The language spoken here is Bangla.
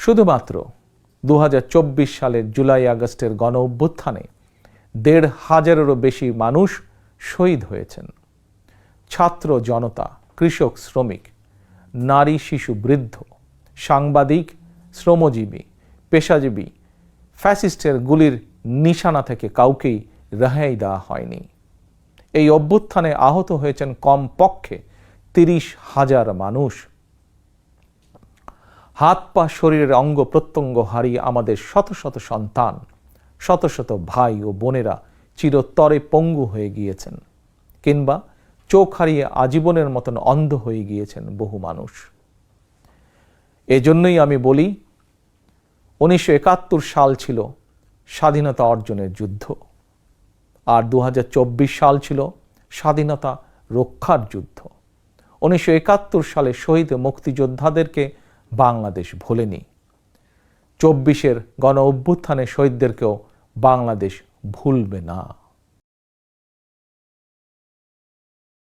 শুধুমাত্র 2024 সালের জুলাই আগস্টের গণ অভ্যুত্থানে 1,500-এরও বেশি মানুষ শহীদ হয়েছেন। ছাত্র জনতা, কৃষক, শ্রমিক, নারী, শিশু, বৃদ্ধ, সাংবাদিক, শ্রমজীবী, পেশাজীবী, ফ্যাসিস্টের গুলির নিশানা থেকে কাউকেই রেহাই দেওয়া হয়নি। এই অভ্যুত্থানে আহত হয়েছেন কমপক্ষে 30,000 মানুষ। হাত পা শরীরের অঙ্গ প্রত্যঙ্গ হারিয়ে আমাদের শত শত সন্তান, শত শত ভাই ও বোনেরা চিরতরে পঙ্গু হয়ে গিয়েছেন, কিংবা চোখ হারিয়ে আজীবনের মতন অন্ধ হয়ে গিয়েছেন বহু মানুষ। এজন্যই আমি বলি, 1971 সাল ছিল স্বাধীনতা অর্জনের যুদ্ধ, আর 2024 সাল ছিল স্বাধীনতা রক্ষার যুদ্ধ। 1971 সালে শহীদ মুক্তিযোদ্ধাদেরকে বাংলাদেশ ভোলেনি। 24-এর গণ অভ্যুত্থানে শহীদদেরকেও বাংলাদেশ ভুলবে না।